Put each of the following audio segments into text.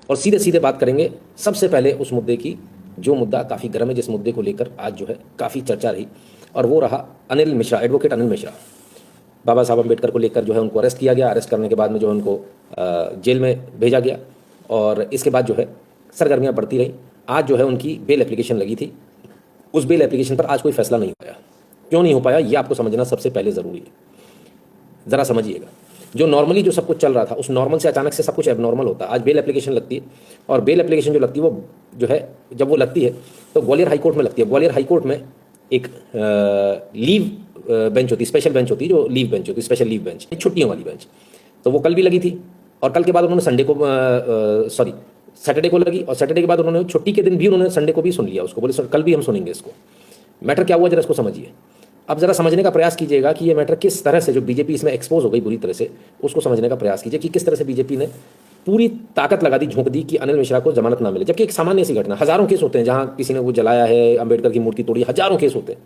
और सीधे सीधे बात करेंगे सबसे पहले उस मुद्दे की जो मुद्दा काफ़ी गर्म है, जिस मुद्दे को लेकर आज जो है काफ़ी चर्चा रही, और वो रहा अनिल मिश्रा, एडवोकेट अनिल मिश्रा। बाबा साहब अम्बेडकर को लेकर जो है उनको अरेस्ट किया गया, अरेस्ट करने के बाद में जो है उनको जेल में भेजा गया, और इसके बाद जो है सरगर्मियाँ बढ़ती रहीं। आज जो है उनकी बेल एप्लीकेशन लगी थी, उस बेल एप्लीकेशन पर आज कोई फैसला नहीं हो पाया। क्यों नहीं हो पाया, ये आपको समझना सबसे पहले ज़रूरी है। ज़रा समझिएगा, जो नॉर्मली जो सब कुछ चल रहा था, उस नॉर्मल से अचानक से सब कुछ एबनॉर्मल होता है। आज बेल एप्लीकेशन लगती है, और बेल एप्लीकेशन जो लगती है वो जो है, जब वो लगती है तो ग्वालियर हाई कोर्ट में लगती है। ग्वालियर हाई कोर्ट में एक लीव बेंच होती है, स्पेशल बेंच होती है, जो लीव बेंच होती है, स्पेशल लीव बेंच, छुट्टियों वाली बेंच। तो वो कल भी लगी थी, और कल के बाद उन्होंने संडे को सॉरी सैटरडे को लगी, और सैटरडे के बाद उन्होंने छुट्टी के दिन भी उन्होंने संडे को भी सुन लिया उसको। बोले सर कल भी हम सुनेंगे इसको। मैटर क्या हुआ जरा इसको समझिए। अब जरा समझने का प्रयास कीजिएगा कि ये मैटर किस तरह से, जो बीजेपी इसमें एक्सपोज हो गई बुरी तरह से, उसको समझने का प्रयास कीजिए कि किस तरह से बीजेपी ने पूरी ताकत लगा दी, झोंक दी कि अनिल मिश्रा को जमानत ना मिले। जबकि एक सामान्य सी घटना, हजारों केस होते हैं जहाँ किसी ने वो जलाया है, अंबेडकर की मूर्ति तोड़ी, हजारों केस होते हैं,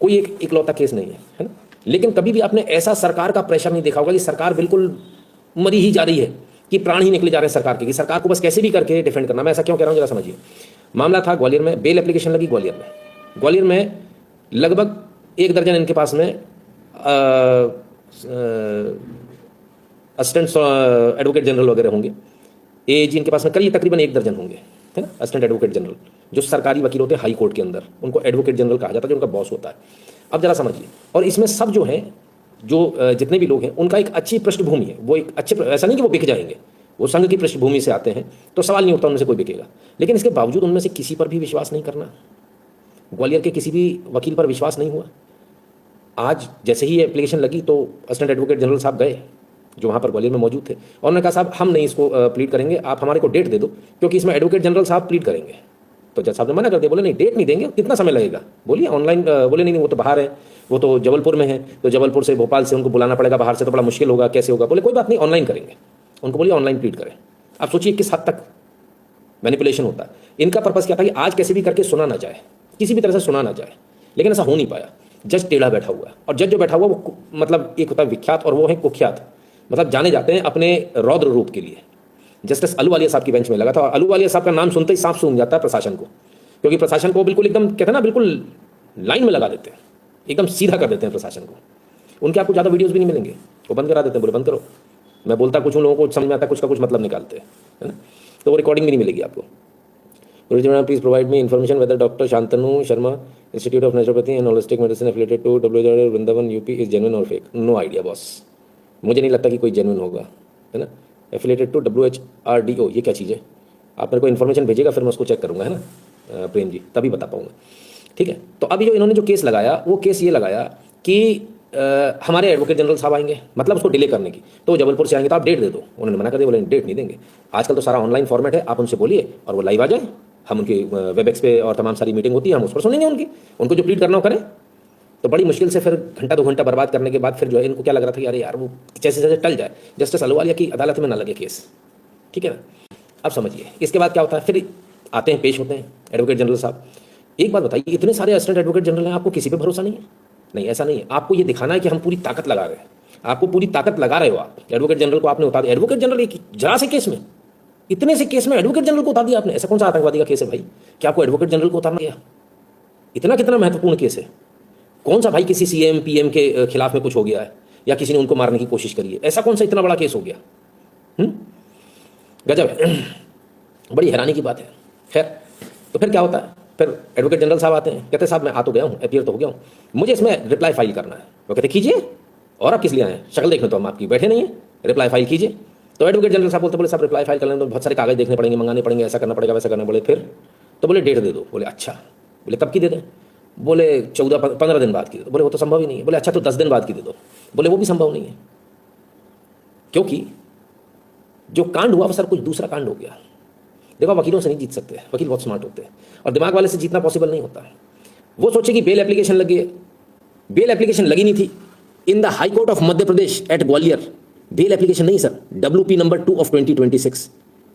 कोई एक इकलौता केस नहीं है ना। लेकिन कभी भी आपने ऐसा सरकार का प्रेशर नहीं देखा होगा कि सरकार बिल्कुल मरी ही जा रही है, कि प्राण ही निकले जा रहे हैं सरकार के, कि सरकार को बस कैसे भी करके डिफेंड करना। मैं ऐसा क्यों कह रहा हूँ जरा समझिए। मामला था ग्वालियर में, बेल एप्लीकेशन लगी ग्वालियर में लगभग 1 दर्जन इनके पास में असिस्टेंट एडवोकेट जनरल वगैरह होंगे। एजी इनके पास में करीब तकरीबन 1 दर्जन होंगे, है ना, असिस्टेंट एडवोकेट जनरल, जो सरकारी वकील होते हैं हाई कोर्ट के अंदर, उनको एडवोकेट जनरल कहा जाता है, जो उनका बॉस होता है। अब जरा समझिए, और इसमें सब जो हैं, जो जितने भी लोग हैं, उनका एक अच्छी पृष्ठभूमि है। वो एक अच्छे, ऐसा नहीं कि वो बिक जाएंगे, वो संघ की पृष्ठभूमि से आते हैं, तो सवाल नहीं उठता उनमें से कोई बिकेगा। लेकिन इसके बावजूद उनमें से किसी पर भी विश्वास नहीं करना, ग्वालियर के किसी भी वकील पर विश्वास नहीं हुआ। आज जैसे ही एप्लीकेशन लगी तो असिस्टेंट एडवोकेट जनरल साहब गए, जो वहाँ पर ग्वालियर में मौजूद थे, और उन्होंने कहा साहब हम नहीं इसको प्लीड करेंगे, आप हमारे को डेट दे दो, क्योंकि इसमें एडवोकेट जनरल साहब प्लीड करेंगे। तो जज साहब ने मना कर दिया, बोले नहीं डेट नहीं देंगे, कितना समय लगेगा, बोलिए ऑनलाइन। बोले नहीं वो तो बाहर है, वो तो जबलपुर में है, तो जबलपुर से भोपाल से उनको बुलाना पड़ेगा, बाहर से तो बड़ा मुश्किल होगा, कैसे होगा। बोले कोई बात नहीं ऑनलाइन करेंगे। उनको बोलिए ऑनलाइन प्लीड करें। आप सोचिए किस हद तक मैनिपुलेशन होता है। इनका पर्पज़ क्या था कि आज कैसे भी करके सुना ना जाए, किसी भी तरह से सुना ना जाए, लेकिन ऐसा हो नहीं पाया। जज टेढ़ा बैठा हुआ है, और जज जो बैठा हुआ वो मतलब एक होता है विख्यात, और वो है कुख्यात, मतलब जाने जाते हैं अपने रौद्र रूप के लिए। जस्टिस अलूवालिया साहब की बेंच में लगा था, और अलूवालिया साहब का नाम सुनते ही सांप सूंघ जाता है प्रशासन को, क्योंकि प्रशासन को बिल्कुल एकदम कहते हैं ना, बिल्कुल लाइन में लगा देते हैं, एकदम सीधा कर देते हैं प्रशासन को। उनके आपको ज़्यादा वीडियोज़ भी नहीं मिलेंगे, वो बंद करा देते हैं, बोले बंद करो। मैं बोलता कुछ हूँ, लोगों को समझ में आता है कुछ का कुछ मतलब निकालते हैं, है ना। तो वो रिकॉर्डिंग भी नहीं मिलेगी आपको। Please provide me information whether doctor Shantanu Sharma institute of naturopathy and holistic medicine affiliated to WHO Vrindavan UP is genuine और फेक। नो आइडिया बॉस, मुझे नहीं लगता कि कोई जेन्युइन होगा, है ना। एफिलिएटेड टू WHRDO, ये क्या चीज़ है? आप मेरे को इन्फॉर्मेशन भेजिएगा, फिर मैं उसको चेक करूँगा, है ना प्रेम जी, तभी बता पाऊँगा। ठीक है, तो अभी जो इन्होंने जो केस लगाया, वो केस ये लगाया कि हमारे एडवोकेट जनरल साहब आएंगे, मतलब उसको डिले करने की, तो जबलपुर से आएंगे तो आप डेट दे दो। उन्होंने मना कर दिया, बोले डेट नहीं देंगे। आजकल तो सारा ऑनलाइन फॉर्मेट है, आप उनसे बोलिए और वो लाइव आ जाए, हम उनकी वेबएक्स पे और तमाम सारी मीटिंग होती है, हम उस पर सुनेंगे उनको जो प्लीड करना हो करें। तो बड़ी मुश्किल से फिर घंटा 2 घंटा बर्बाद करने के बाद फिर जो है इनको क्या लग रहा था कि अरे यार वो जैसे जैसे टल जाए, जस्टिस अलूवालिया की अदालत में ना लगे केस। ठीक है ना। अब समझिए इसके बाद क्या होता है, फिर आते हैं, पेश होते हैं एडवोकेट जनरल साहब। एक बात बताइए, इतने सारे असिस्टेंट एडवोकेट जनरल हैं, आपको किसी पे भरोसा नहीं है? नहीं, ऐसा नहीं है। आपको ये दिखाना है कि हम पूरी ताकत लगा रहे हैं, आपको पूरी ताकत लगा रहे हो आप। एडवोकेट जनरल को आपने उतार दिया, एडवोकेट जनरल एक जरा से केस में, इतने से केस में एडवोकेट जनरल को उतार दिया आपने। ऐसा कौन सा आतंकवादी का केस है भाई कि आपको एडवोकेट जनरल को उतारना गया? इतना कितना महत्वपूर्ण केस है? कौन सा भाई किसी CM PM के खिलाफ में कुछ हो गया है, या किसी ने उनको मारने की कोशिश करी है? ऐसा कौन सा इतना बड़ा केस हो गया? गजब है, बड़ी हैरानी की बात है। खैर, तो फिर क्या होता है, फिर एडवोकेट जनरल साहब आते हैं, कहते हैं साहब मैं आ तो गया हूँ, अपीयर तो हो गया हूँ, मुझे इसमें रिप्लाई फाइल करना है। वो कहते कीजिए, और आप किस लिए आए हैं? शक्ल देखने तो हम आपकी बैठे नहीं है, रिप्लाई फाइल कीजिए। तो एडवोकेट जनरल साहब बोले साहब रिप्लाई फाइल करने तो बहुत सारे कागज देखने पड़ेंगे, मंगाने पड़ेंगे, ऐसा करना पड़ेगा, वैसा करना। बोले फिर? तो बोले डेट दे दो। बोले अच्छा। बोले कब की दे दें? बोले 14-15 दिन बाद की दे दो। बोले वो तो संभव ही नहीं है। बोले अच्छा तो 10 दिन बाद की दे दो। बोले वो भी संभव नहीं है, क्योंकि जो कांड हुआ वो सर कुछ दूसरा कांड हो गया। देखो वकीलों से नहीं जीत सकते, वकील बहुत स्मार्ट होते हैं, और दिमाग वाले से जीतना पॉसिबल नहीं होता है। वो सोचे कि बेल एप्लीकेशन लगी है, बेल एप्लीकेशन लगी नहीं थी in the high court of Madhya Pradesh at Gwalior. Bail application नहीं sir, WP number 2 of 2026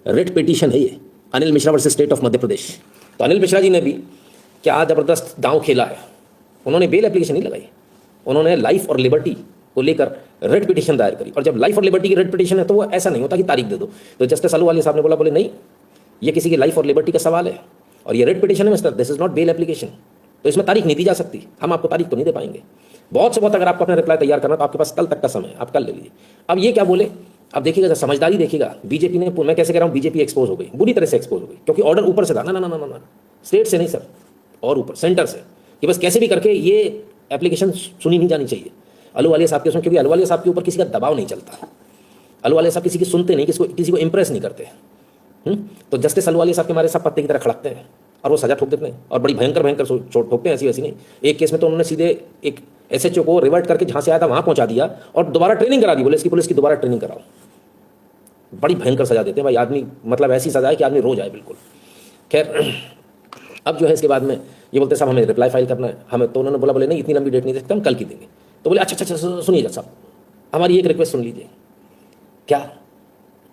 writ petition है ये, Anil Mishra versus state of Madhya Pradesh. तो अनिल मिश्रा जी ने भी क्या जबरदस्त दांव खेला है। उन्होंने बेल एप्लीकेशन नहीं लगाई, उन्होंने लाइफ और लिबर्टी को लेकर रेड पिटीशन दायर करी। और जब लाइफ और लिबर्टी की रेड पिटीशन है तो वो ऐसा नहीं होता कि तारीख दे दो। तो जस्टिस अहलूवालिया साहब ने बोला, बोले नहीं, ये किसी की लाइफ और लिबर्टी का सवाल है और ये रेड पिटीशन है mister, this is not bail application, तो इसमें तारीख नहीं दी जा सकती, हम आपको तारीख तो नहीं दे पाएंगे। बहुत से बहुत अगर आपको अपना रिप्लाई तैयार करना तो आपके पास कल तक का समय है, आप कल ले लीजिए। अब ये क्या बोले, अब देखिएगा समझदारी देखिएगा, बीजेपी ने, मैं कैसे कह रहा हूँ, बीजेपी एक्सपोज हो गई, बुरी तरह से एक्सपोज हो गई, क्योंकि ऑर्डर ऊपर से था, ना ना ना ना ना, स्टेट से नहीं सर, और ऊपर सेंटर से, कि बस कैसे भी करके ये एप्लीकेशन सुनी नहीं जानी चाहिए अहलूवालिया साहब के उसमें, क्योंकि अहलूवालिया साहब के ऊपर किसी का दबाव नहीं चलता, अहलूवालिया साहब किसी की सुनते नहीं, किसी को इंप्रेस नहीं करते। तो जस्टिस अहलूवालिया साहब के हमारे सब पत्ते की तरह खड़कते हैं और वो सजा ठोक देते हैं, और बड़ी भयंकर भयंकर चोट ठोकते हैं, ऐसी वैसी नहीं। एक केस में तो उन्होंने सीधे एक एसएचओ को रिवर्ट करके जहां से आया था वहां पहुंचा दिया और दोबारा ट्रेनिंग करा दी, बोले इसकी पुलिस की दोबारा ट्रेनिंग कराओ। बड़ी भयंकर सजा देते हैं भाई, आदमी मतलब ऐसी सजा है कि आदमी रो जाए बिल्कुल। खैर अब जो है इसके बाद में ये बोलते साहब हमें रिप्लाई फाइल करना है हमें, तो उन्होंने बोला, बोले नहीं इतनी लंबी डेट नहीं दे सकते, हम कल की देंगे। तो बोले अच्छा अच्छा अच्छा सुनिए जज साहब, हमारी एक रिक्वेस्ट सुन लीजिए। क्या?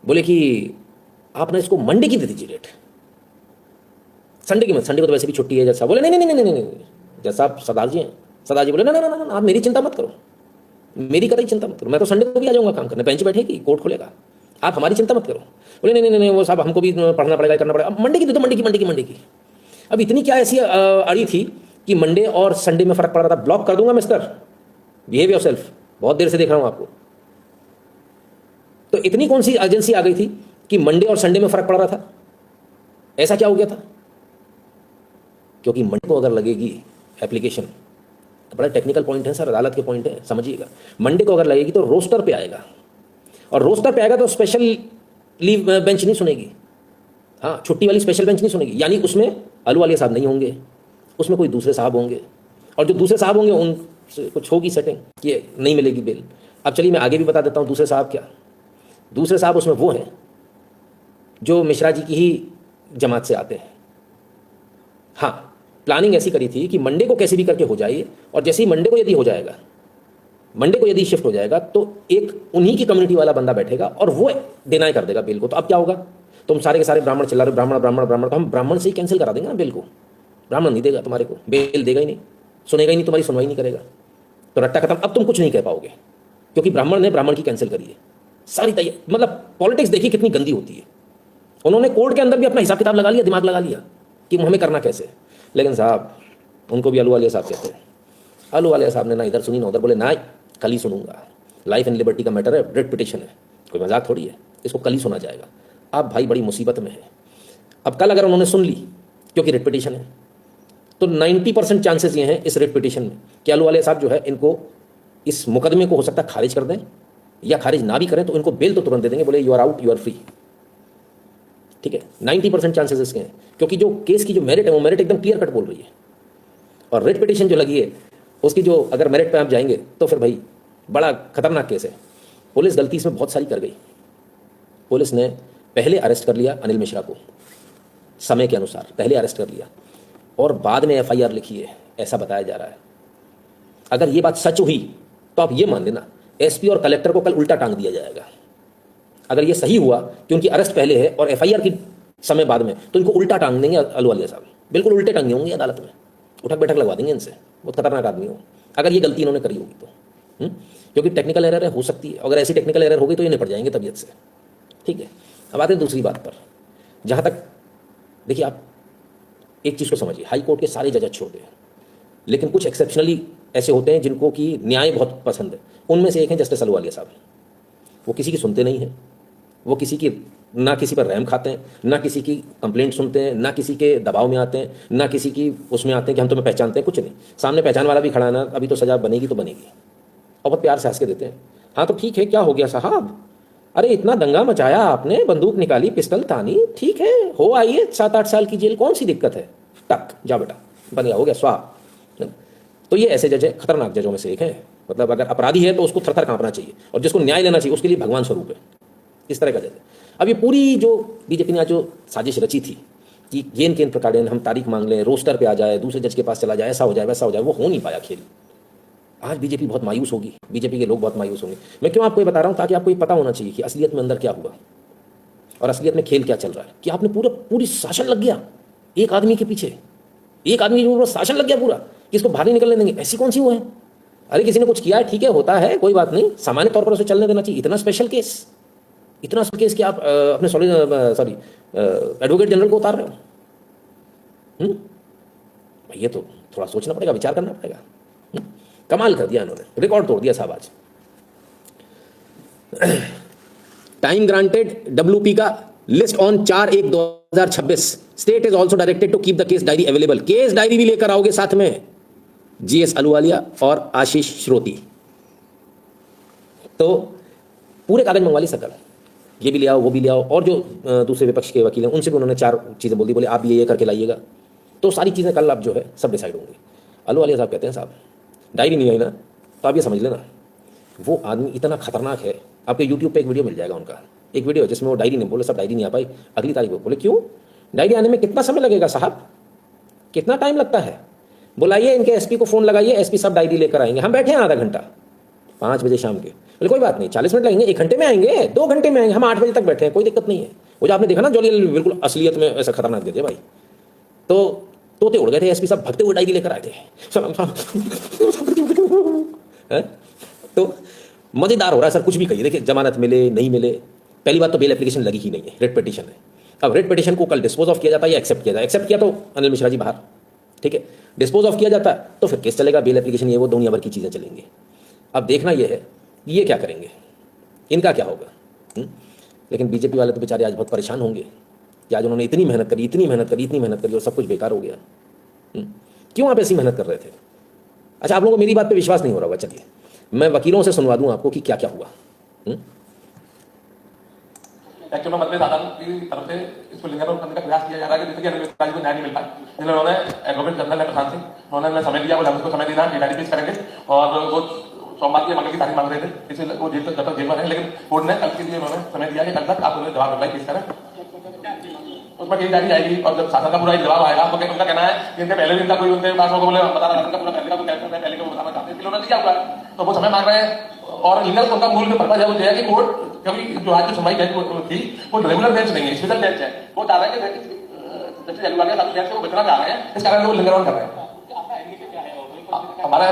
बोले कि आप ना इसको मंडे की दे दीजिए डेट, संडे की मत, संडे को तो वैसे भी छुट्टी है जज साहब। बोले नहीं नहीं नहीं नहीं नहीं, जज साहब सरदार जी हैं, सरदार जी बोले ना ना ना ना, आप मेरी चिंता मत करो, मेरी कतई चिंता मत करो, मैं तो संडे को भी आ जाऊंगा काम करने, बेंच बैठेगी, कोर्ट खुलेगा, आप हमारी चिंता मत करो। बोले नहीं नहीं नहीं वो साहब हमको भी पढ़ना पड़ेगा, करना पड़ेगा, अब मंडे की दे दो, मंडे की। अब इतनी क्या ऐसी अड़ी थी कि मंडे और संडे में फर्क पड़ रहा था। ब्लॉक कर दूंगा मिस्टर, बिहेव योरसेल्फ, बहुत देर से देख रहा हूं आपको। तो इतनी कौन सी अर्जेंसी आ गई थी कि मंडे और संडे में फर्क पड़ रहा था? ऐसा क्या हो गया था? क्योंकि मंडे को अगर लगेगी एप्लीकेशन, बड़ा टेक्निकल पॉइंट है सर, अदालत के पॉइंट है, समझिएगा। मंडे को अगर लगेगी तो रोस्टर पे आएगा, और रोस्टर पे आएगा तो स्पेशल लीव बेंच नहीं सुनेगी, हाँ छुट्टी वाली स्पेशल बेंच नहीं सुनेगी, यानी उसमें अहलूवालिया साहब नहीं होंगे, उसमें कोई दूसरे साहब होंगे, और जो दूसरे साहब होंगे उनसे कुछ होगी सेटिंग कि नहीं मिलेगी बेल। अब चलिए मैं आगे भी बता देता हूँ दूसरे साहब क्या। दूसरे साहब उसमें वो हैं जो मिश्रा जी की ही जमात से आते हैं। हाँ, प्लानिंग ऐसी करी थी कि मंडे को कैसे भी करके हो जाए, और जैसे ही मंडे को यदि हो जाएगा, मंडे को यदि शिफ्ट हो जाएगा तो एक उन्हीं की कम्युनिटी वाला बंदा बैठेगा और वो डिनाई कर देगा बिल को। तो अब क्या होगा, तुम सारे के सारे ब्राह्मण चिल्ला रहे, ब्राह्मण ब्राह्मण ब्राह्मण, तो हम ब्राह्मण से ही कैंसिल करा देंगे ना बिल को, ब्राह्मण नहीं देगा तुम्हारे को बेल, देगा ही नहीं, सुनेगा ही नहीं, तुम्हारी सुनवाई नहीं करेगा, तो रट्टा खत्म। अब तुम कुछ नहीं कह पाओगे क्योंकि ब्राह्मण ने ब्राह्मण की कैंसिल करी है। सारी तैयारी, मतलब पॉलिटिक्स देखिए कितनी गंदी होती है। उन्होंने कोर्ट के अंदर भी अपना हिसाब किताब लगा लिया, दिमाग लगा लिया कि हमें करना कैसे। लेकिन साहब उनको भी अहलूवालिया साहब कहते हैं, अहलूवालिया साहब ने ना इधर सुनी ना उधर, बोले ना कल ही सुनूंगा, लाइफ एंड लिबर्टी का मैटर है, रेड पिटिशन है, कोई मजाक थोड़ी है, इसको कल ही सुना जाएगा। आप भाई बड़ी मुसीबत में है। अब कल अगर उन्होंने सुन ली, क्योंकि रेड पिटिशन है, तो 90% चांसेस ये हैं इस रेड पिटिशन में कि अहलूवालिया साहब जो है इनको इस मुकदमे को हो सकता है खारिज कर दें, या खारिज ना भी करें तो इनको बेल तो तुरंत दे देंगे, बोले you are out, you are free. ठीक है, 90% चांसेस इसके हैं, क्योंकि जो केस की जो मेरिट है वो मेरिट एकदम क्लियर कट बोल रही है। और रेड पिटिशन जो लगी है उसकी जो अगर मेरिट पे आप जाएंगे तो फिर भाई बड़ा खतरनाक केस है। पुलिस गलती इसमें बहुत सारी कर गई। पुलिस ने पहले अरेस्ट कर लिया अनिल मिश्रा को, समय के अनुसार पहले अरेस्ट कर लिया, और बाद में एफआईआर लिखी है, ऐसा बताया जा रहा है। अगर ये बात सच हुई तो आप ये मान लेना एसपी और कलेक्टर को कल उल्टा टांग दिया जाएगा। अगर ये सही हुआ कि उनकी अरेस्ट पहले है और एफआईआर की समय बाद में, तो इनको उल्टा टांग देंगे अहलूवालिया साहब, बिल्कुल उल्टे टांगे होंगे अदालत में, उठक बैठक लगवा देंगे इनसे। बहुत खतरनाक आदमी हो अगर ये गलती इन्होंने करी होगी तो, क्योंकि टेक्निकल एरर है, हो सकती है, अगर ऐसी टेक्निकल एरर होगी तो ये निपट जाएंगे तबीयत से। ठीक है, अब आते हैं दूसरी बात पर। जहाँ तक देखिए, आप एक चीज़ को समझिए, हाई कोर्ट के सारे जज अच्छे होते हैं, लेकिन कुछ एक्सेप्शनली ऐसे होते हैं जिनको कि न्याय बहुत पसंद है। उनमें से एक है जस्टिस अहलूवालिया साहब। वो किसी की सुनते नहीं हैं, वो किसी की ना किसी पर रहम खाते हैं, ना किसी की कंप्लेंट सुनते हैं, ना किसी के दबाव में आते हैं, ना किसी की उसमें आते हैं कि हम तुम्हें पहचानते हैं, कुछ नहीं। सामने पहचान वाला भी खड़ा है ना, अभी तो सजा बनेगी तो बनेगी, और बहुत प्यार से हंस के देते हैं। हाँ तो ठीक है, क्या हो गया साहब, अरे इतना दंगा मचाया आपने, बंदूक निकाली, पिस्टल तानी, ठीक है हो आइए, 7-8 साल की जेल, कौन सी दिक्कत है, टक जा बेटा, बन गया, हो गया, स्वाहा। तो ये ऐसे जज है, खतरनाक जजों में से एक है। मतलब अगर अपराधी है तो उसको थर-थर कांपना चाहिए, और जिसको न्याय लेना चाहिए उसके लिए भगवान स्वरूप है, इस तरह का जज है। अब ये पूरी जो बीजेपी ने जो साजिश रची थी कि गेंद केंद्र प्रकार हम तारीख मांग लें, रोस्टर पे आ जाए, दूसरे जज के पास चला जाए, ऐसा हो जाए वैसा हो जाए, वो हो नहीं पाया खेल। आज बीजेपी बहुत मायूस होगी, बीजेपी के लोग बहुत मायूस होंगे। मैं क्यों आपको ये बता रहा हूँ, ताकि आपको ये पता होना चाहिए कि असलियत में अंदर क्या हुआ और असलियत में खेल क्या चल रहा है। कि आपने पूरी शासन लग गया एक आदमी के पीछे, एक आदमी के ऊपर शासन लग गया पूरा कि इसको बाहर नहीं निकलने देंगे। ऐसी कौन सी वो है? अरे किसी ने कुछ किया है, ठीक है, होता है, कोई बात नहीं, सामान्य तौर पर उसे चलने देना चाहिए। इतना स्पेशल केस, इतना केस कि आप अपने सॉरी एडवोकेट जनरल को उतार रहे हो। ये तो थोड़ा सोचना पड़ेगा, विचार करना पड़ेगा। कमाल कर दिया इन्होंने, रिकॉर्ड तोड़ दिया साहब आज। टाइम ग्रांटेड डब्ल्यूपी का list on 4/1/2026। State is also directed to keep the case diary available. Case diary भी लेकर आओगे साथ में, जीएस अहलूवालिया और आशीष श्रोती। तो पूरे कागज मंगवा ली सरकार, ये भी ले आओ, वो भी ले आओ, और जो दूसरे विपक्ष के वकील हैं उनसे भी उन्होंने 4 चीज़ें बोल दी, बोले आप ये करके लाइएगा। तो सारी चीज़ें कल अब जो है सब डिसाइड होंगी। अहलूवालिया साहब कहते हैं साहब डायरी नहीं आई ना, तो आप ये समझ लेना वो आदमी इतना खतरनाक है। आपके यूट्यूब पे एक वीडियो मिल जाएगा उनका, एक वीडियो जिसमें वो डायरी नहीं बोले, सब डायरी नहीं आ पाई अगली तारीख को। बोले क्यों, डायरी आने में कितना समय लगेगा साहब, कितना टाइम लगता है? बुलाइए इनके एसपी को फ़ोन लगाइए, एसपी साहब डायरी लेकर आएंगे, हम बैठे हैं आधा घंटा 5 बजे शाम के। बोले कोई बात नहीं, 40 मिनट लगेंगे, 1 घंटे में आएंगे, 2 घंटे में आएंगे, हम 8 बजे तक बैठे हैं, कोई दिक्कत नहीं है। वो जो आपने देखा ना जॉली बिल्कुल असलियत में ऐसा खतरनाक देते भाई, तो तोते उड़ गए थे, एसपी साहब भगते हुए डायरी लेकर आए थे। तो मजेदार हो रहा है सर, कुछ भी कहिए। देखिए जमानत मिले नहीं मिले, पहली बात तो बेल एप्लीकेशन लगी ही नहीं है, रेट पिटीशन है। अब रेट पिटीशन को कल डिस्पोज ऑफ किया जाता है या एक्सेप्ट किया जाए, एक्सेप्ट किया तो अनिल मिश्रा जी बाहर, ठीक है, डिस्पोज ऑफ किया जाता है तो फिर केस चलेगा, बेल एप्लीकेशन ये वो दुनिया भर की चीज़ें चलेंगी। अब देखना ये है ये क्या करेंगे, इनका क्या होगा। लेकिन बीजेपी वाले तो बेचारे आज बहुत परेशान होंगे कि आज उन्होंने इतनी मेहनत करी, इतनी मेहनत करी, इतनी मेहनत करी और सब कुछ बेकार हो गया। क्यों आप ऐसी मेहनत कर रहे थे? अच्छा, आप लोगों को मेरी बात पे विश्वास नहीं हो रहा होगा, चलिए मैं वकीलों से सुनवा दूं आपको कि क्या क्या हुआ। एक्चुअली मत में साधारण की तरफ से इसको लिंगर करने का प्रयास किया जा रहा है कि जैसे कि अनिल मिश्रा जी को न्याय नहीं मिल पाए, इसलिए उन्होंने एडवोकेट जनरल है प्रशांत सिंह, उन्होंने समय दिया, बोला हमको समय देना, डायरी पेश करेंगे। और वो सोमवार की मंगल की तारीख मांग रहे थे, इसलिए वो जेल तक जब तक जेल में रहे, लेकिन कोर्ट ने कल के लिए उन्होंने समय दिया कि कल तक आप उन्हें जवाब रिप्लाई पेश करें, उसमें कहीं डायरी आएगी। और जब शासन का पूरा जवाब आएगा तो उनका कहना है कि इनके पहले दिन का कोई उनके पास होगा, बोले बता रहा है पूरा पहले का तो कैसे पहले का बताना चाहते हैं, इसलिए उन्होंने दिया हुआ है, तो वो समय मांग रहे हैं। और लीगल उनका मूल में पर्पज है वो है कि कोर्ट कभी जो आज जो सुनवाई थी वो रेगुलर बेंच नहीं है, स्पेशल बेंच है। वो चाह रहे हैं कि जैसे अहलूवालिया साहब बेंच से वो बचना चाह रहे हैं, इस कारण वो लिंगर ऑन कर रहे हैं। हमारा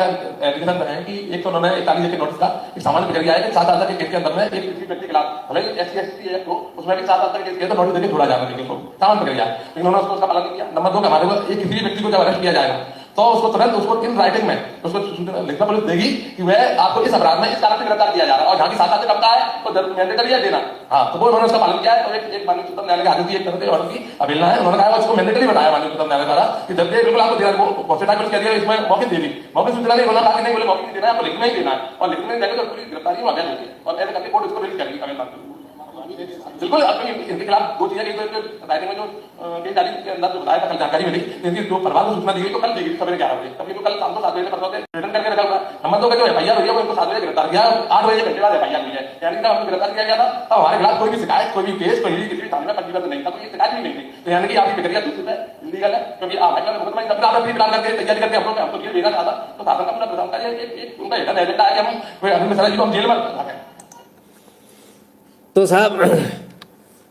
एलिगेशन है कि एक तो उन्होंने 41 के नोटिस का एक सामान्य प्रक्रिया है कि 7 साल के केस के अंदर में एक किसी व्यक्ति के खिलाफ भले एससी एसटी एक्ट हो उसमें भी 7 साल तक केस किया तो नोटिस देकर छोड़ा जाना, लेकिन सामान्य प्रक्रिया है, लेकिन उन्होंने उसका पालन नहीं किया। नंबर 2 हमारे को किसी भी व्यक्ति को जब अरेस्ट किया जाएगा तो उसको तुरंत उसको इन राइटिंग में उसको लिखना पुलिस देगी कि वह आपको इस अपराध में इस कारण से गिरफ्तार किया जा रहा है, और जहां की 7 साल से कम का है तो मैंडेटरी है देना। हाँ, तो वो उन्होंने उसका पालन किया है। और एक माननीय उच्चतम न्यायालय के आदेश की एक तरह से ऑर्डर की अवहेलना है, उन्होंने कहा उसको मैंडेटरी बताया माननीय उच्चतम न्यायालय द्वारा कि जब बिल्कुल आपको देना, बहुत टाइम कह दिया इसमें मौके दे दी, मौके सूचना नहीं, उन्होंने कहा कि नहीं बोले मौके नहीं देना है, आपको लिखना ही देना है, और लिखने नहीं देंगे तो पूरी गिरफ्तारी हो जाएगी। और ऐसे करके कोर्ट इसको रिलीज करेगी अवहेलना। बिल्कुल इनके खिलाफ 2 चीजें, एक तो राइटिंग में जो केस डायरी के अंदर जो बताया था, कल जानकारी मिली, इनकी जो परिवार को सूचना दी गई तो कल देगी सवेरे 11 बजे, तभी तो कल शाम को 7 बजे परसों रिटर्न करके रखा हुआ। नंबर 2 का जो एफआईआर हुई है वो इनको 7 बजे गिरफ्तार किया, 8 बजे घंटे बाद एफआईआर हुई है, यानी कि हमको गिरफ्तार किया गया था तब हमारे खिलाफ कोई भी शिकायत, कोई भी केस, कोई भी किसी भी थाने में पंजीबद्ध नहीं था, तो ये शिकायत भी नहीं थी। तो यानी कि आपकी प्रक्रिया दूसरी है, इलीगल है, क्योंकि आप मुकदमा जब आप अपनी प्लान करके तैयारी करके हमको जेल भेजना चाहता, तो शासन का पूरा प्रशासन का एक उनका एजेंडा है कि हम अनिल मिश्रा जी को हम जेल में रखें। तो साहब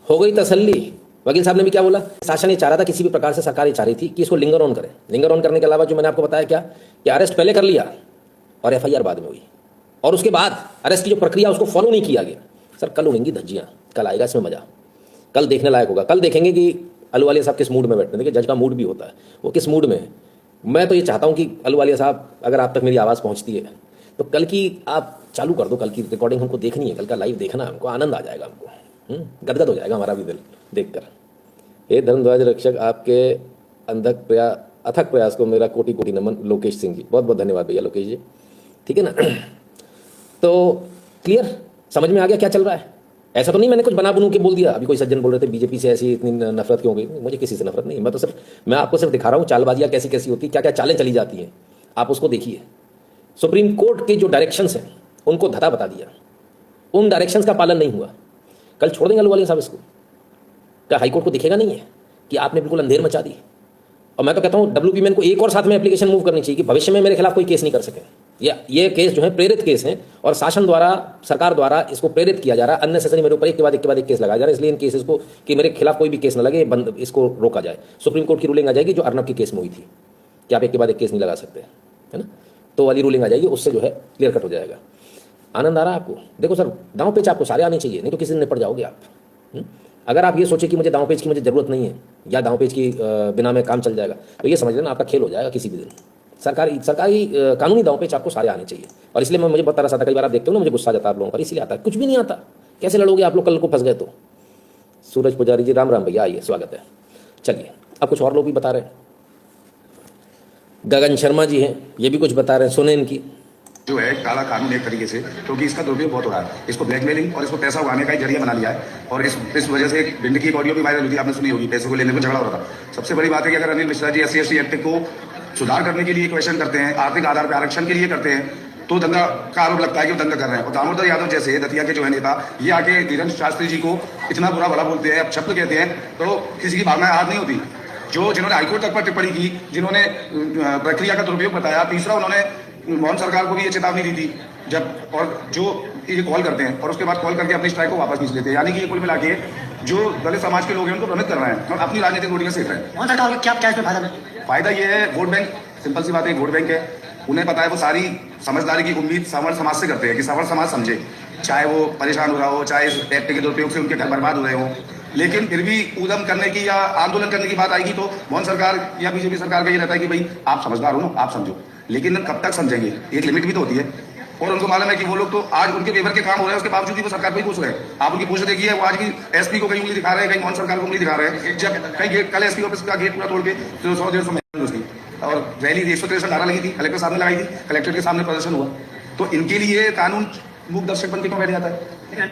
हो गई तसल्ली। वकील साहब ने भी क्या बोला, शासन ये चाह रहा था, किसी भी प्रकार से सरकार ये चाह रही थी कि इसको लिंगर ऑन करें। लिंगर ऑन करने के अलावा जो मैंने आपको बताया क्या कि अरेस्ट पहले कर लिया और एफआईआर बाद में हुई, और उसके बाद अरेस्ट की जो प्रक्रिया उसको फॉलो नहीं किया गया। सर कल उड़ेंगी धज्जियाँ, कल आएगा इसमें मजा, कल देखने लायक होगा। कल देखेंगे कि अहलूवालिया साहब किस मूड में बैठते हैं। देखिए जज का मूड भी होता है, वो किस मूड में है। मैं तो ये चाहता हूँ कि अहलूवालिया साहब अगर आप तक मेरी आवाज़ पहुँचती है तो कल की आप चालू कर दो, कल की रिकॉर्डिंग हमको देखनी है, कल का लाइव देखना है हमको, आनंद आ जाएगा हमको, गदगद हो जाएगा हमारा भी दिल देखकर। हे धर्मध्वज रक्षक, आपके अथक प्रयास को मेरा कोटि कोटि नमन। लोकेश सिंह जी, बहुत बहुत धन्यवाद भैया लोकेश जी, ठीक है ना। तो क्लियर समझ में आ गया क्या चल रहा है। ऐसा तो नहीं मैंने कुछ बना बनू के बोल दिया। अभी कोई सज्जन बोल रहे थे बीजेपी से ऐसी इतनी नफरत क्यों गई। मुझे किसी से नफरत नहीं, मैं आपको सिर्फ दिखा रहा हूँ चालबाजियाँ कैसी कैसी होती, क्या क्या चालें चली जाती हैं, आप उसको देखिए। सुप्रीम कोर्ट के जो डायरेक्शंस हैं उनको धता बता दिया, उन डायरेक्शंस का पालन नहीं हुआ। कल छोड़ देंगे अहलूवालिया साहब इसको, क्या हाईकोर्ट को दिखेगा नहीं है कि आपने बिल्कुल अंधेर मचा दी। और मैं तो कहता हूँ डब्ल्यूपी मैन को एक और साथ में एप्लीकेशन मूव करनी चाहिए कि भविष्य में मेरे खिलाफ कोई केस नहीं कर सके। ये केस जो है प्रेरित केस हैं और शासन द्वारा, सरकार द्वारा इसको प्रेरित किया जा रहा है। अननेसेसरी मेरे ऊपर एक के बाद एक केस लगाया जा रहा है, इसलिए इन केसेस को कि मेरे खिलाफ कोई भी केस न लगे, बंद, इसको रोका जाए। सुप्रीम कोर्ट की रूलिंग आ जाएगी जो अर्नब की केस में हुई थी कि आप एक के बाद एक केस नहीं लगा सकते, है ना। तो वाली रूलिंग आ जाएगी, उससे जो है क्लियर कट हो जाएगा। आनंद आ रहा है आपको? देखो सर, दांव पेच आपको सारे आने चाहिए, नहीं तो किसी दिन निपट जाओगे आप। अगर आप ये सोचे कि मुझे दांव पेच की मुझे ज़रूरत नहीं है या दांव पेच की बिना में काम चल जाएगा, तो ये समझ लेना आपका खेल हो जाएगा किसी भी दिन। सरकारी कानूनी दांव पेच आपको सारे आने चाहिए। और इसलिए मुझे बहुत तरस आता है, कई बार आप देखते हो ना, मुझे गुस्सा जाता है आप लोगों पर, इसलिए आता है कुछ भी नहीं आता। कैसे लड़ोगे आप लोग कल को फंस गए तो? सूरज पुजारी जी, राम राम भैया, आइए, स्वागत है। चलिए, अब कुछ और लोग भी बता रहे हैं। गगन शर्मा जी हैं, ये भी कुछ बता रहे हैं, सुने इनकी। जो है काला कानून एक तरीके से, क्योंकि इसका दुरुपयोग बहुत हो रहा है। इसको ब्लैकमेलिंग और इसको पैसा उगाने का ही जरिया बना लिया है। और इस वजह से एक भिंड की ऑडियो भी वायरल हुई थी, आपने सुनी होगी, पैसे को लेने में झगड़ा हो रहा था। सबसे बड़ी बात है कि अगर अनिल मिश्रा जी SC/ST एक्ट को सुधार करने के लिए क्वेश्चन करते हैं, आर्थिक आधार पर आरक्षण के लिए करते हैं, तो दंगा का आरोप लगता है कि वो दंगा कर रहे हैं। और दामोदर यादव जैसे दतिया के जो है नेता, ये आके धीरेन्द्र शास्त्री जी को इतना बुरा भला बोलते हैं, अब शब्द कहते हैं, तो किसी की भावनाएं आहत नहीं होती। जिन्होंने हाईकोर्ट तक पर टिप्पणी की, जिन्होंने प्रक्रिया का दुरुपयोग बताया, तीसरा उन्होंने मोहन सरकार को भी ये चेतावनी दी थी जब, और जो ये कॉल करते हैं और उसके बाद कॉल करके अपनी स्ट्राइक को वापस खींच लेते हैं। यानी कि ये कुल मिला के जो दलित समाज के लोग हैं उनको भ्रमित कर रहे हैं और अपनी राजनीतिक रोटी में सेक रहे हैं। मोहन सरकार का क्या इसमें फायदा ये है, वोट बैंक, सिंपल सी बात है, वोट बैंक है। उन्हें पता है, वो सारी समझदारी की उम्मीद सवर्ण समाज से करते हैं कि सवर्ण समाज समझे, चाहे वो परेशान हो रहा हो, चाहे इस एक्ट के दुरुपयोग से उनके घर बर्बाद हो रहे हो। लेकिन फिर भी उद्यम करने की या आंदोलन करने की बात आएगी तो मोहन सरकार या बीजेपी सरकार का ये रहता है कि भाई आप समझदार हो ना, आप समझो। लेकिन कब तक समझेंगे? एक लिमिट भी तो होती है। और उनको मालूम है कि वो लोग तो आज उनके फेवर के काम हो रहे हैं, उसके बावजूद भी वो सरकार को ही पूछ रहे हैं। आप उनकी पूछ देखिए, वो आज भी SP को कहीं उंगली दिखा रहे हैं, कहीं मोहन सरकार को उंगली दिखा रहे हैं। जब कहीं गेट, कल SP ऑफिस का गेट पूरा तोड़ के 100-150 महिला उसकी, और रैली 163 धारा लगी थी, कलेक्टर साहब ने लगाई थी, कलेक्टर के सामने प्रदर्शन हुआ। तो इनके लिए कानून मूक दर्शक बन के क्यों बैठ जाता है?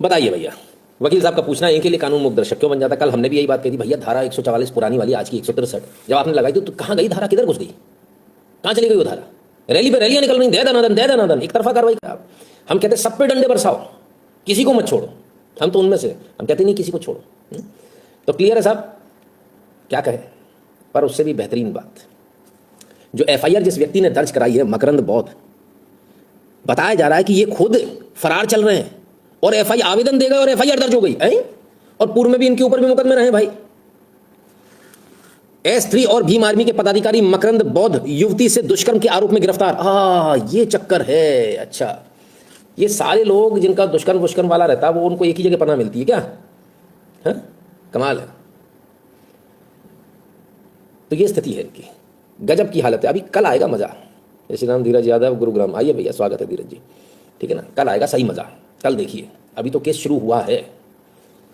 बताइए भैया, वकील साहब का पूछना है, इनके लिए कानून मुक्त दर्शक क्यों बन जाता है? कल हमने भी यही बात कही थी, भैया धारा 144 पुरानी वाली, आज की 163। जब आपने लगाई थी तो कहाँ गई धारा, किधर घुस गई, कहाँ चली गई वो धारा? रैली पे रैलियां निकल रही, दे दनादन, एक तरफा कार्रवाई का। हम कहते सब पे डंडे बरसाओ, किसी को मत छोड़ो। हम तो उनमें से, हम कहते नहीं किसी को छोड़ो। तो क्लियर है साहब, क्या कहे। पर उससे भी बेहतरीन बात, जो FIR जिस व्यक्ति ने दर्ज कराई है, मकरंद बौद्ध, बताया जा रहा है कि ये खुद फरार चल रहे हैं और FIR आवेदन देगा और FIR दर्ज हो गई है। और पूर्व में भी इनके ऊपर भी मुकदमे रहे भाई। S3 और भीम आर्मी के पदाधिकारी मकरंद बौद्ध युवती से दुष्कर्म के आरोप में गिरफ्तार। ये चक्कर है। अच्छा, ये सारे लोग जिनका दुष्कर्म वाला रहता है, वो उनको एक ही जगह पनाह मिलती है क्या? है, कमाल है। तो ये स्थिति है इनकी, गजब की हालत है। अभी कल आएगा मजा। जय श्री राम, धीरज यादव, गुरुग्राम। आइए भैया, स्वागत है धीरज जी, ठीक है ना। कल आएगा सही मजा, कल देखिए। अभी तो केस शुरू हुआ है,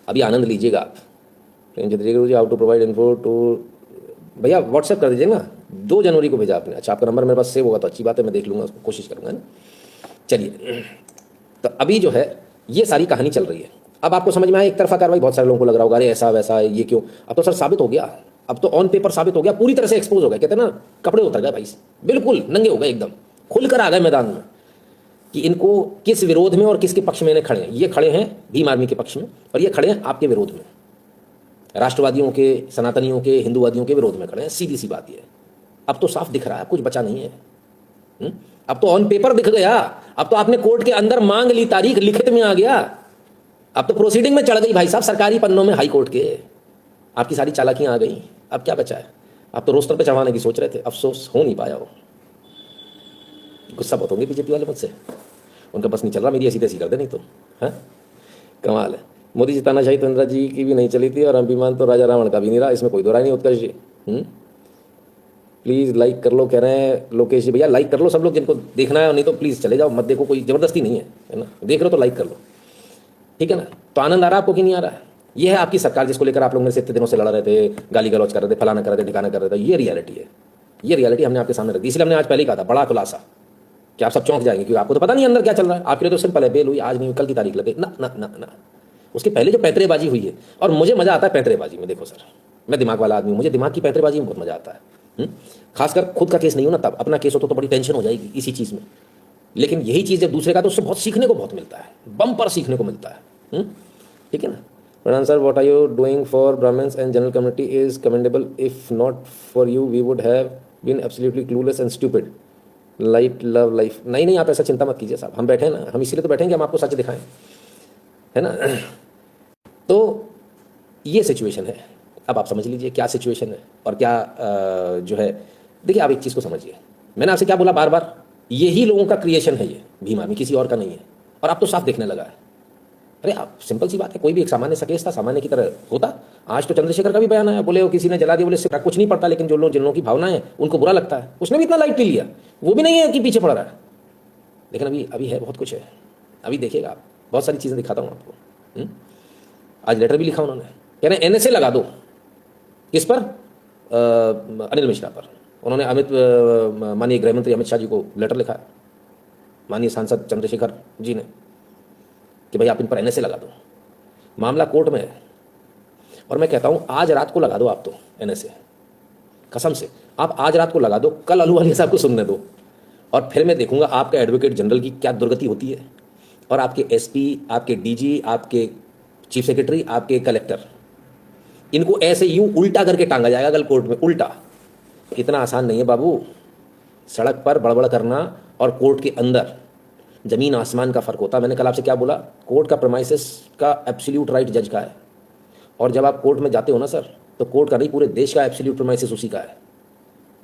अभी आनंद लीजिएगा आप। How to provide info to, भैया व्हाट्सएप कर दीजिए ना। 2 जनवरी को भेजा आपने। अच्छा, आपका नंबर मेरे पास सेव होगा तो अच्छी बात है, मैं देख लूँगा, उसको कोशिश करूँगा ना। चलिए, तो अभी जो है ये सारी कहानी चल रही है। अब आपको समझ में आया, एक तरफा कार्रवाई। बहुत सारे लोगों को लग रहा होगा अरे ऐसा वैसा है, ये क्यों? अब तो सर साबित हो गया, अब तो ऑन पेपर साबित हो गया, पूरी तरह से एक्सपोज हो गया। कहते हैं ना, कपड़े उतर गए भाई, बिल्कुल नंगे हो गए, एकदम खुलकर आ गए मैदान में कि इनको किस विरोध में और किसके पक्ष में इन्हें खड़े हैं। ये खड़े हैं भीम आर्मी के पक्ष में और ये खड़े हैं आपके विरोध में, राष्ट्रवादियों के, सनातनियों के, हिंदूवादियों के विरोध में खड़े हैं। सीधी सी बात ये, अब तो साफ दिख रहा है, कुछ बचा नहीं है। अब तो ऑन पेपर दिख गया। अब तो आपने कोर्ट के अंदर मांग ली, तारीख लिखित में आ गया। अब तो प्रोसीडिंग में चढ़ गई भाई साहब, सरकारी पन्नों में, हाई कोर्ट के। आपकी सारी चालाकियां आ गई। अब क्या बचा है? आप तो रोस्टर पे चढ़ाने की सोच रहे थे, अफसोस हो नहीं पाया। वो गुस्सा बहुत होंगे बीजेपी वाले मुझसे, उनका बस नहीं चल रहा, मेरी ऐसी तैसी कर दे नहीं तो। हाँ, कमाल है। मोदी जी तानाशाही तो इंदिरा जी की भी नहीं चली थी और अभिमान तो राजा रावण का भी नहीं रहा, इसमें कोई दो राय नहीं। उत्कर्ष जी प्लीज़ लाइक कर लो, कह रहे हैं लोकेश जी। भैया लाइक कर लो सब लोग, जिनको देखना है, नहीं तो प्लीज़ चले जाओ, मत देखो, कोई ज़बरदस्ती नहीं है ना। देख रहे हो तो लाइक कर लो, ठीक है ना। तो आनंद आ रहा है आपको कि नहीं आ रहा है? ये है आपकी सरकार जिसको लेकर आप लोग मेरे से इतने दिनों से लड़ रहे थे, गाली गलौज कर रहे थे, फलाना कर रहे थे, ठिकाना कर रहे थे। ये रियलिटी है, ये रियलिटी हमने आपके सामने रख दी। इसलिए हमने आज पहले ही कहा था, बड़ा खुलासा, कि आप सब चौंक जाएंगे, क्योंकि आपको तो पता नहीं अंदर क्या चल रहा है। आपके लिए तो सिंपल है, बेल हुई, आज नहीं कल की तारीख लगे ना ना ना ना। उसके पहले जो पैंतरेबाजी हुई है, और मुझे मजा आता है पैंतरेबाजी में। देखो सर, मैं दिमाग वाला आदमी हूँ, मुझे दिमाग की पैंतरेबाजी में बहुत मजा आता है। खासकर खुद का केस नहीं हो ना, तब अपना केस हो तो बड़ी टेंशन हो जाएगी इसी चीज़ में। लेकिन यही चीज़ जब दूसरे का, तो उससे बहुत सीखने को बहुत मिलता है, बम पर सीखने को मिलता है। ठीक है ना। प्रणाम sir, what are you doing for Brahmins and general community is commendable. If not for you we would have been absolutely clueless and stupid. Light love life. नहीं, आप ऐसा चिंता मत कीजिए साहब, हम बैठे हैं ना, हम इसीलिए तो बैठेंगे, हम आपको सच दिखाएं, है ना। तो ये सिचुएशन है। अब आप समझ लीजिए क्या सिचुएशन है और क्या जो है। देखिए, आप एक चीज़ को समझिए, मैंने आपसे क्या बोला बार बार, यही लोगों का क्रिएशन है, ये भीम आर्मी किसी और का नहीं है। और अब तो साफ दिखने लगा है। अरे आप सिंपल सी बात है, कोई भी एक सामान्य सा केस था, सामान्य की तरह होता। आज तो चंद्रशेखर का भी बयान आया, बोले वो किसी ने जला दिया, बोले इससे कुछ नहीं पड़ता, लेकिन जो लोग जिन लोगों की भावनाएं हैं उनको बुरा लगता है। उसने भी इतना लाइटली लिया, वो भी नहीं है कि पीछे पड़ रहा है। लेकिन अभी अभी है, बहुत कुछ है, अभी देखिएगा आप, बहुत सारी चीज़ें दिखाता हूँ आपको। आज लेटर भी लिखा उन्होंने, कह रहे एनएसए लगा दो। किस पर? अनिल मिश्रा पर। उन्होंने माननीय गृह मंत्री अमित शाह जी को लेटर लिखा है, माननीय सांसद चंद्रशेखर जी ने, कि भाई आप इन पर एनएसए लगा दो। मामला कोर्ट में है और मैं कहता हूं आज रात को लगा दो आप तो एनएसए, कसम से आप आज रात को लगा दो, कल अहलुवालिया साहब को सुनने दो, और फिर मैं देखूंगा आपका एडवोकेट जनरल की क्या दुर्गति होती है, और आपके एसपी, आपके डीजी, आपके चीफ सेक्रेटरी, आपके कलेक्टर, इनको ऐसे यूं उल्टा करके टांगा जाएगा कल कोर्ट में, उल्टा। इतना आसान नहीं है बाबू। सड़क पर बड़बड़ करना और कोर्ट के अंदर जमीन आसमान का फर्क होता है। मैंने कल आपसे क्या बोला, कोर्ट का प्रेमाइसिस का एब्सोल्यूट राइट जज का है, और जब आप कोर्ट में जाते हो ना सर, तो कोर्ट का नहीं, पूरे देश का एब्सोल्यूट प्रेमाइसिस उसी का है,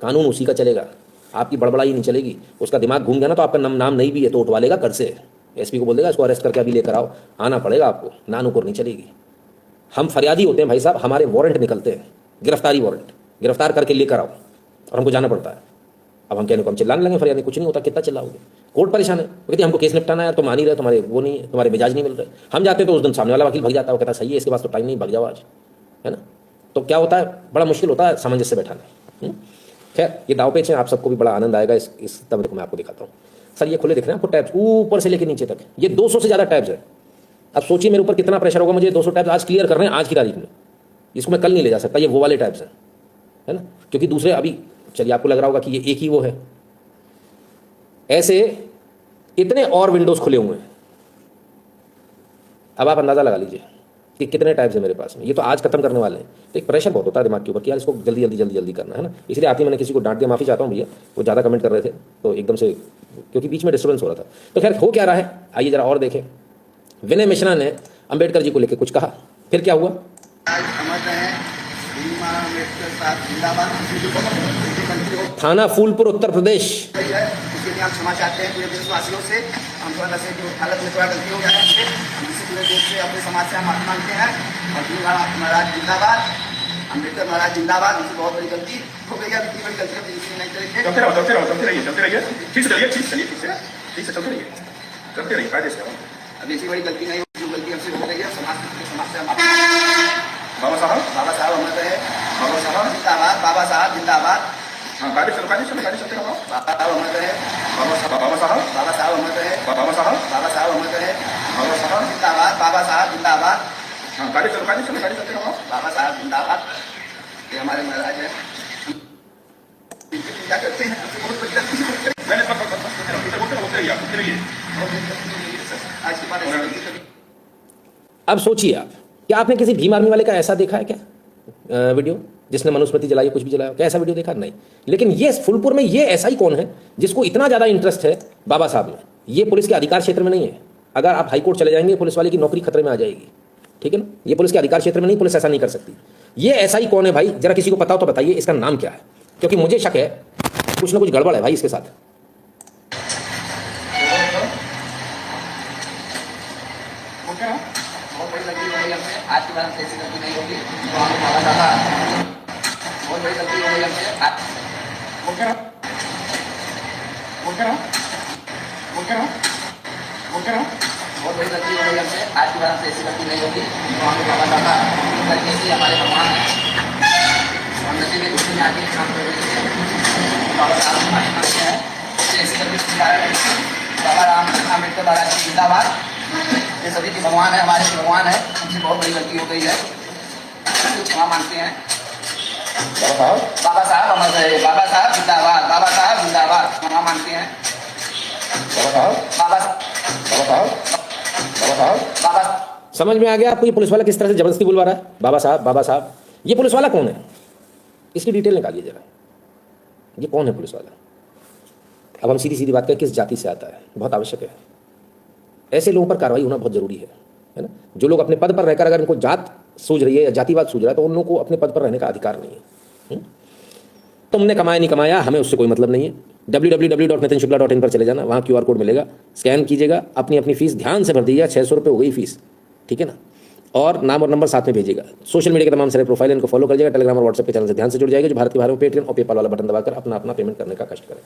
कानून उसी का चलेगा, आपकी बड़बड़ाई नहीं चलेगी। उसका दिमाग घूम गया ना तो आपका नाम नहीं भी है तो उठवा लेगा घर से, एसपी को बोल देगा इसको अरेस्ट करके अभी लेकर आओ, आना पड़ेगा आपको, ना नुकुर नहीं चलेगी। हम फरियादी होते हैं भाई साहब, हमारे वारंट निकलते हैं, गिरफ्तारी वारंट, गिरफ्तार करके लेकर आओ, और हमको जाना पड़ता है। अब हम कहने को हम चिल्लाने लगे, फरियादी कुछ नहीं होता, कितना चिल्लाओगे, कोर्ट परेशान है, कहते हमको केस निपटाना है, तुम मान ही रहे, तुम्हारे वो नहीं है, तुम्हारे मिजाज नहीं मिल रहे। हम जाते तो उस दिन सामने वाला वकील भग जाता है, वो कहता सही है इसके पास तो टाइम नहीं, भग जाओ आज, है ना। तो क्या होता है, बड़ा मुश्किल होता है सामंजस्य बैठाना। खैर ये दाव पेच है, आप सबको भी बड़ा आनंद आएगा इस तब को मैं आपको दिखाता हूँ। सर ये खुले दिख रहे हैं आपको टैब्स, ऊपर से लेकर नीचे तक, ये 200 से ज़्यादा टैब्स है। अब सोचिए मेरे ऊपर कितना प्रेशर होगा, मुझे 200 टैब्स आज क्लियर करने हैं आज की तारीख में, इसको मैं कल नहीं ले जा सकता, ये वो वाले टैब्स हैं, है ना, क्योंकि दूसरे अभी, चलिए आपको लग रहा होगा कि ये एक ही वो है, ऐसे इतने और विंडोज खुले हुए हैं। अब आप अंदाजा लगा लीजिए कि कितने टाइप्स है मेरे पास में, ये तो आज खत्म करने वाले हैं। तो एक प्रेशर बहुत होता है दिमाग के ऊपर कि यार इसको जल्दी जल्दी जल्दी जल्दी करना है ना, इसलिए आते ही मैंने किसी को डांट दिया, माफी चाहता हूँ भैया, वो ज़्यादा कमेंट कर रहे थे तो एकदम से, क्योंकि बीच में डिस्टर्बेंस हो रहा था। तो खैर हो क्या रहा है, आइए जरा और देखें। विनय मिश्रा ने अंबेडकर जी को लेकर कुछ कहा, फिर क्या हुआ। थाना फूलपुर उत्तर प्रदेश, इसके लिए हम क्षमा चाहते हैं पूरे देशवासियों से। हम थोड़ा नशे की हालत में थोड़ा गलती हो गया है हमसे, हम इसी पूरे देश से अपने समाज से हम माफी मांगते हैं। और महाराज जिंदाबाद, अम्बेडकर महाराज जिंदाबाद। हमसे बहुत बड़ी गलती हो गई है, इतनी बड़ी गलती हम जिंदगी में नहीं करेंगे। चलते रहो चलते रहिए, ठीक से चलिए, ठीक से चलते रहिए, फायदे से। अब ऐसी बड़ी गलती नहीं होगी, जो गलती हमसे हो गई है समाज से हम माफी मांगते हैं। बाबा साहब अमर रहे, बाबा साहब जिंदाबाद, बाबा साहब जिंदाबाद। हाँ गाड़ी चलते रहो, बाबा साहब अमर रहे, बाबा साहब बाबा साहब अमर रहे, बाबा साहब अमर रहे, बाबा साहब जिंदाबाद, बाबा साहब जिंदाबाद, हाँ गाड़ी चलते रहो, बाबा साहब जिंदाबाद। ये हमारे महाराज है, क्या करते हैं बहुत बड़ी गलती से मैंने बोलते रहिए। आज के बाद। अब सोचिए आप, क्या आपने किसी भीम आर्मी वाले का ऐसा देखा है क्या वीडियो, जिसने मनुस्मृति जलाई, कुछ भी जलाया, क्या ऐसा वीडियो देखा? नहीं। लेकिन ये फुलपुर में ये ऐसा ही कौन है जिसको इतना ज़्यादा इंटरेस्ट है बाबा साहब में? ये पुलिस के अधिकार क्षेत्र में नहीं है। अगर आप हाईकोर्ट चले जाएंगे, पुलिस वाले की नौकरी खतरे में आ जाएगी, ठीक है ना। ये पुलिस के अधिकार क्षेत्र में नहीं, पुलिस ऐसा नहीं कर सकती। ये ऐसा ही कौन है भाई, जरा किसी को पता हो तो बताइए, इसका नाम क्या है, क्योंकि मुझे शक है कुछ ना कुछ गड़बड़ है भाई इसके साथ। बहुत बड़ी गलती हो गई हमसे, आज के बाद हमसे ऐसी गलती नहीं होगी। तो हम बाबा साहब, बहुत बड़ी गलती हो गई हमसे। बहुत बड़ी गलती हो गई हमसे, आज के बाद हमसे ऐसी गलती नहीं होगी। तो हम बाबा साहब करके ही हमारे भगवान हैं, हम नशे में घुसने में आके काम कर रहे हैं। बाबा साहब हमारे मानते हैं, ऐसी गलती बाबा राम अम्बेडकर महाराज जिंदाबाद। ये सभी के भगवान है, हमारे भगवान है। हमसे बहुत बड़ी गलती हो गई है, क्षमा मांगते हैं। बाबा साहब अमर रहे, बाबा साहब जिंदाबाद, बाबा साहब जिंदाबाद। क्षमा मांगते हैं बाबा। समझ में आ गया आपको ये पुलिस वाला किस तरह से जबरदस्ती बुलवा रहा है, बाबा साहब बाबा साहब। ये पुलिस वाला कौन है, इसकी डिटेल निकालिए जरा, ये कौन है पुलिस वाला। अब हम सीधी सीधी बात करें, किस जाति से आता है, बहुत आवश्यक है। ऐसे लोगों पर कार्रवाई होना बहुत जरूरी है ना। जो लोग अपने पद पर रहकर अगर उनको जात सूझ रही है या जातिवाद सूझ रहा है, तो उन लोगों को अपने पद पर रहने का अधिकार नहीं है। तुमने कमाया नहीं कमाया हमें उससे कोई मतलब नहीं है। www.nitinshukla.in पर चले जाना, वहाँ QR कोड मिलेगा, स्कैन कीजिएगा, अपनी अपनी फीस ध्यान से भर दीजिएगा। 600 रुपये हो गई फीस, ठीक है ना। और नाम और नंबर साथ में भेजिएगा। सोशल मीडिया के तमाम सारे प्रोफाइल इनको फॉलो कर लीजिएगा। टेलीग्राम और व्हाट्सएप के चैनल से ध्यान से जुड़ जाएगा, जो भारत के बाहर में पेटीएम और पेपाल वाला बटन दबाकर अपना पेमेंट करने का कष्ट करें।